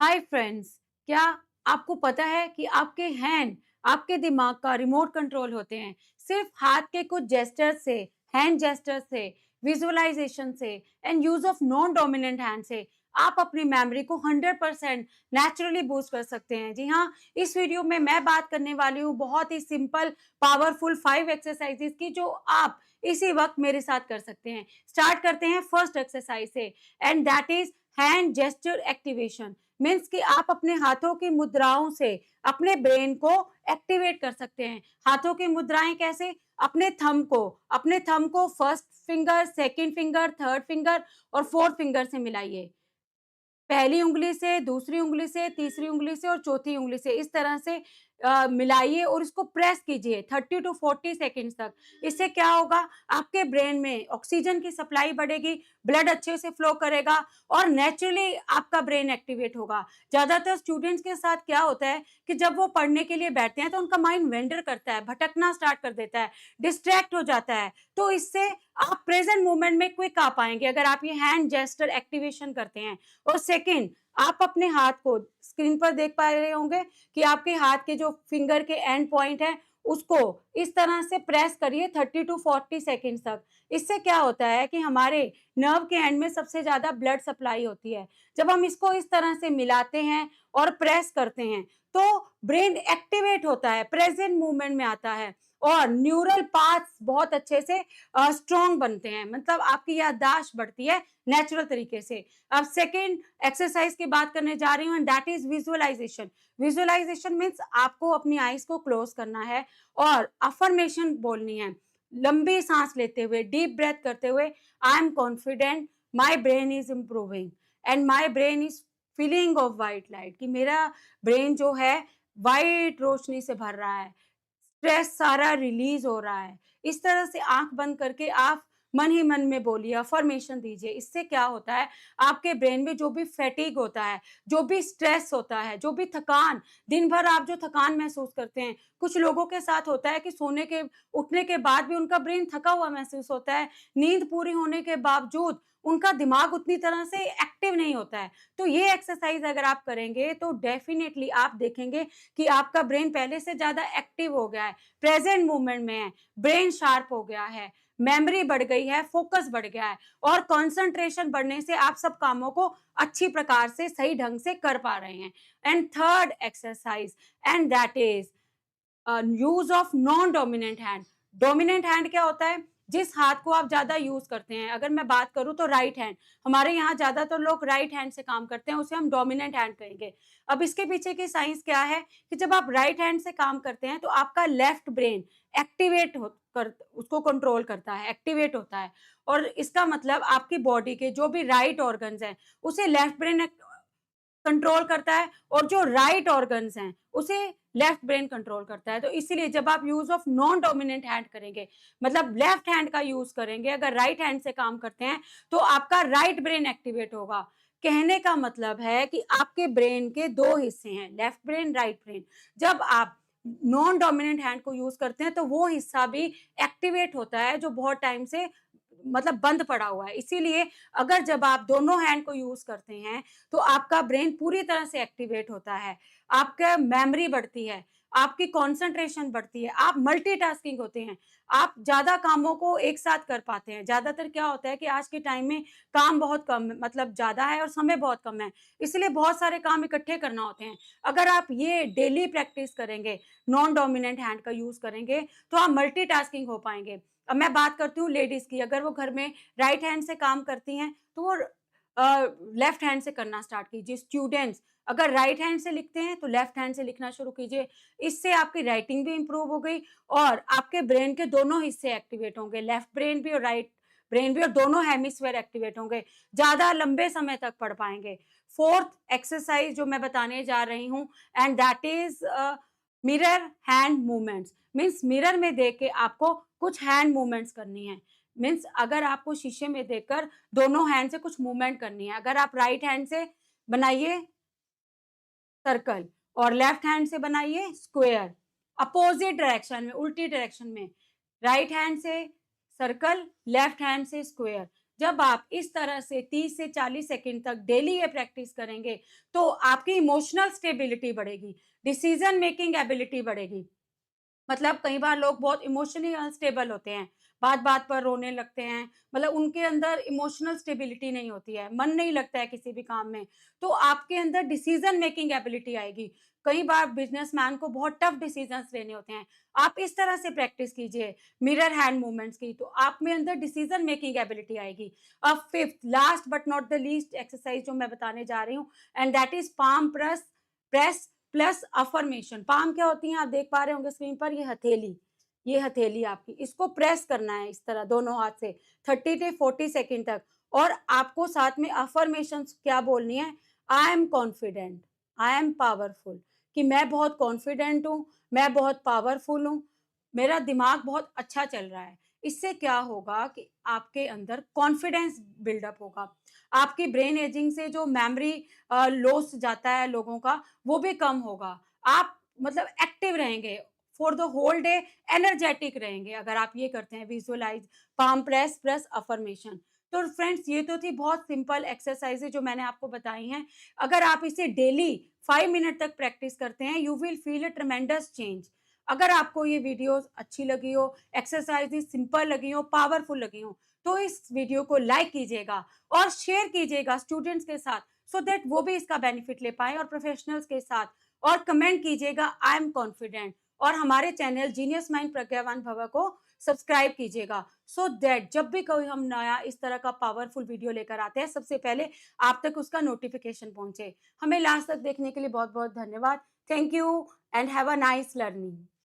Hi friends, क्या आपको पता है कि आपके हैंड आपके दिमाग का रिमोट कंट्रोल होते हैं। सिर्फ हाथ के कुछ जेस्चर से, हैंड जेस्चर से, विजुअलाइजेशन से and use of non dominant hand से आप अपनी मेमोरी को 100% नेचुरली बूस्ट कर सकते हैं। जी हाँ, इस वीडियो में मैं बात करने वाली हूँ बहुत ही सिंपल पावरफुल 5 एक्सरसाइजेस की, जो आप इसी वक्त मेरे साथ कर सकते हैं। स्टार्ट करते हैं फर्स्ट एक्सरसाइज से, and that is hand gesture activation. Means कि आप अपने हाथों की मुद्राओं से अपने ब्रेन को एक्टिवेट कर सकते हैं। हाथों की मुद्राएं कैसे? अपने थंब को first finger, second finger, third finger और फोर्थ फिंगर से मिलाइए। पहली उंगली से, दूसरी उंगली से, तीसरी उंगली से और चौथी उंगली से इस तरह से मिलाइए और इसको प्रेस कीजिए 30 टू 40 सेकेंड्स तक। इससे क्या होगा? आपके ब्रेन में ऑक्सीजन की सप्लाई बढ़ेगी, ब्लड अच्छे से फ्लो करेगा और नेचुरली आपका ब्रेन एक्टिवेट होगा। ज्यादातर स्टूडेंट्स के साथ क्या होता है कि जब वो पढ़ने के लिए बैठते हैं तो उनका माइंड वेंडर करता है, भटकना स्टार्ट कर देता है, डिस्ट्रैक्ट हो जाता है। तो इससे आप प्रेजेंट मोमेंट में क्विक आ पाएंगे अगर आप ये हैंड जेस्चर एक्टिवेशन करते हैं। और सेकेंड, आप अपने हाथ को स्क्रीन पर देख पा रहे होंगे कि आपके हाथ के जो फिंगर के एंड पॉइंट है उसको इस तरह से प्रेस करिए 30 टू 40 सेकेंड तक। इससे क्या होता है कि हमारे नर्व के एंड में सबसे ज्यादा ब्लड सप्लाई होती है। जब हम इसको इस तरह से मिलाते हैं और प्रेस करते हैं तो ब्रेन एक्टिवेट होता है, प्रेजेंट मूवमेंट में आता है और न्यूरल पाथ्स बहुत अच्छे से स्ट्रॉन्ग बनते हैं। मतलब आपकी याददाश्त बढ़ती है नेचुरल तरीके से। अब सेकेंड एक्सरसाइज की बात करने जा रही हूँ, and that is visualization. Visualization means आपको अपनी आईज को क्लोज करना है और अफर्मेशन बोलनी है, लंबी सांस लेते हुए, डीप ब्रेथ करते हुए। I am confident, my brain is improving and my brain is feeling of white light. कि मेरा ब्रेन जो है वाइट रोशनी से भर रहा है, स्ट्रेस सारा रिलीज हो रहा है। इस तरह से आंख बंद करके आप मन ही मन में बोलिए, अफर्मेशन दीजिए। इससे क्या होता है, आपके ब्रेन में जो भी फैटिग होता है, जो भी स्ट्रेस होता है, जो भी थकान, दिन भर आप जो थकान महसूस करते हैं, कुछ लोगों के साथ होता है कि सोने के उठने के बाद भी उनका ब्रेन थका हुआ महसूस होता है, नींद पूरी होने के बावजूद उनका दिमाग उतनी तरह से एक्टिव नहीं होता है। तो ये एक्सरसाइज अगर आप करेंगे तो डेफिनेटली आप देखेंगे कि आपका ब्रेन पहले से ज्यादा एक्टिव हो गया है, प्रेजेंट मोमेंट में है, ब्रेन शार्प हो गया है, मेमोरी बढ़ गई है, फोकस बढ़ गया है और कंसंट्रेशन बढ़ने से आप सब कामों को अच्छी प्रकार से सही ढंग से कर पा रहे हैं। And third exercise, and that is use of non dominant hand. Dominant hand क्या होता है? जिस हाथ को आप ज्यादा यूज करते हैं। अगर मैं बात करूं तो राइट हैंड, हमारे यहाँ ज्यादातर लोग राइट हैंड से काम करते हैं, उसे हम डोमिनेंट हैंड कहेंगे। अब इसके पीछे की साइंस क्या है कि जब आप राइट हैंड से काम करते हैं तो आपका लेफ्ट ब्रेन एक्टिवेट कर उसको कंट्रोल करता है, एक्टिवेट होता है। और इसका मतलब आपकी बॉडी के जो भी राइट ऑर्गन्स हैं उसे लेफ्ट ब्रेन कंट्रोल करता है और जो राइट ऑर्गन्स हैं उसे लेफ्ट ब्रेन कंट्रोल करता है। तो इसीलिए जब आप use of non dominant hand करेंगे, मतलब लेफ्ट हैंड का यूज करेंगे, अगर राइट हैंड से काम करते हैं तो आपका राइट ब्रेन एक्टिवेट होगा। कहने का मतलब है कि आपके ब्रेन के दो हिस्से हैं, लेफ्ट ब्रेन, राइट ब्रेन। जब आप नॉन डोमिनेंट हैंड को यूज करते हैं तो वो हिस्सा भी एक्टिवेट होता है जो बहुत टाइम से मतलब बंद पड़ा हुआ है। इसीलिए अगर जब आप दोनों हैंड को यूज करते हैं तो आपका ब्रेन पूरी तरह से एक्टिवेट होता है, आपका मेमोरी बढ़ती है, आपकी कंसंट्रेशन बढ़ती है, आप मल्टीटास्किंग होते हैं, आप ज्यादा कामों को एक साथ कर पाते हैं। ज्यादातर क्या होता है कि आज के टाइम में काम बहुत कम मतलब ज्यादा है और समय बहुत कम है, इसलिए बहुत सारे काम इकट्ठे करना होते हैं। अगर आप ये डेली प्रैक्टिस करेंगे, नॉन डोमिनेंट हैंड का यूज करेंगे, तो आप मल्टीटास्किंग हो पाएंगे। अब मैं बात करती हूँ लेडीज की, अगर वो घर में राइट हैंड से काम करती हैं तो वो लेफ्ट हैंड से करना स्टार्ट कीजिए। स्टूडेंट्स अगर राइट हैंड से लिखते हैं तो लेफ्ट हैंड से लिखना शुरू कीजिए। इससे आपकी राइटिंग भी इंप्रूव हो गई और आपके ब्रेन के दोनों हिस्से एक्टिवेट होंगे, लेफ्ट ब्रेन भी और राइट ब्रेन भी, और दोनों हेमिस्फेयर एक्टिवेट होंगे, ज्यादा लंबे समय तक पढ़ पाएंगे। फोर्थ एक्सरसाइज जो मैं बताने जा रही हूँ, and that is mirror hand movements. Means mirror में देख के आपको कुछ हैंड मूवमेंट्स करनी है। मीन्स अगर आपको शीशे में देखकर दोनों हैंड से कुछ मूवमेंट करनी है। अगर आप राइट हैंड से बनाइए सर्कल और लेफ्ट हैंड से बनाइए स्क्वायर, अपोजिट डायरेक्शन में, उल्टी डायरेक्शन में। राइट हैंड से सर्कल, लेफ्ट हैंड से स्क्वायर। जब आप इस तरह से 30 से 40 सेकंड तक डेली ये प्रैक्टिस करेंगे, तो आपकी इमोशनल स्टेबिलिटी बढ़ेगी, डिसीज़न मेकिंग एबिलिटी बढ़ेगी। मतलब कई बार लोग बहुत इमोशनली अनस्टेबल होते हैं, बात-बात पर रोने लगते हैं, मतलब उनके अंदर इमोशनल स्टेबिलिटी नहीं होती है, मन नहीं लगता है किसी भी काम में, तो आपके अंदर डिसीज़न मेकिंग एबिलिटी आएगी। कई बार बिज़नेसमैन को बहुत टफ डिसीज़न्स लेने होते हैं, आप इस तरह से प्रैक्टिस कीजिए मिरर हैंड मूवमेंट्स की, तो आप में अंदर डिसीज़न मेकिंग एबिलिटी आएगी। अब fifth last but not the least exercise जो मैं बताने जा रही हूँ and that is palm press plus affirmation. Palm क्या होती हैं आप देख पा रहे होंगे स्क्रीन पर, ये हथेली आपकी, इसको प्रेस करना है इस तरह दोनों हाथ से 30 टू 40 सेकंड तक, और आपको साथ में अफर्मेशंस क्या बोलनी है, I am confident, I am powerful, कि मैं बहुत कॉन्फिडेंट हूँ, मैं बहुत पावरफुल हूँ, मेरा दिमाग बहुत अच्छा चल रहा है। इससे क्या होगा कि आपके अंदर कॉन्फिडेंस बिल्डअप होगा, आपकी ब्रेन एजिंग से जो मेमोरी लॉस जाता है लोगों का, वो भी कम होगा। आप मतलब एक्टिव रहेंगे for the whole day, energetic रहेंगे अगर आप ये करते हैं visualize, palm press plus affirmation. तो फ्रेंड्स ये तो थी बहुत सिंपल एक्सरसाइज़ेज़ जो मैंने आपको बताई हैं। अगर आप इसे डेली 5 मिनट तक प्रैक्टिस करते हैं, you will feel a ट्रेमेंडस change. अगर आपको ये वीडियोज़ अच्छी लगी हो, एक्सरसाइज़ेज़ सिंपल लगी हो, पावरफुल लगी हो, तो इस वीडियो को लाइक कीजिएगा और शेयर कीजिएगा स्टूडेंट्स के साथ, सो दैट वो भी इसका बेनिफिट ले पाएँ और प्रोफेशनल्स के साथ, और कमेंट कीजिएगा आई एम कॉन्फिडेंट, और हमारे चैनल जीनियस माइंड प्रज्ञावान भव को सब्सक्राइब कीजिएगा, सो दैट जब भी कोई हम नया इस तरह का पावरफुल वीडियो लेकर आते हैं, सबसे पहले आप तक उसका नोटिफिकेशन पहुंचे। हमें लास्ट तक देखने के लिए बहुत बहुत धन्यवाद। Thank you and have a nice learning.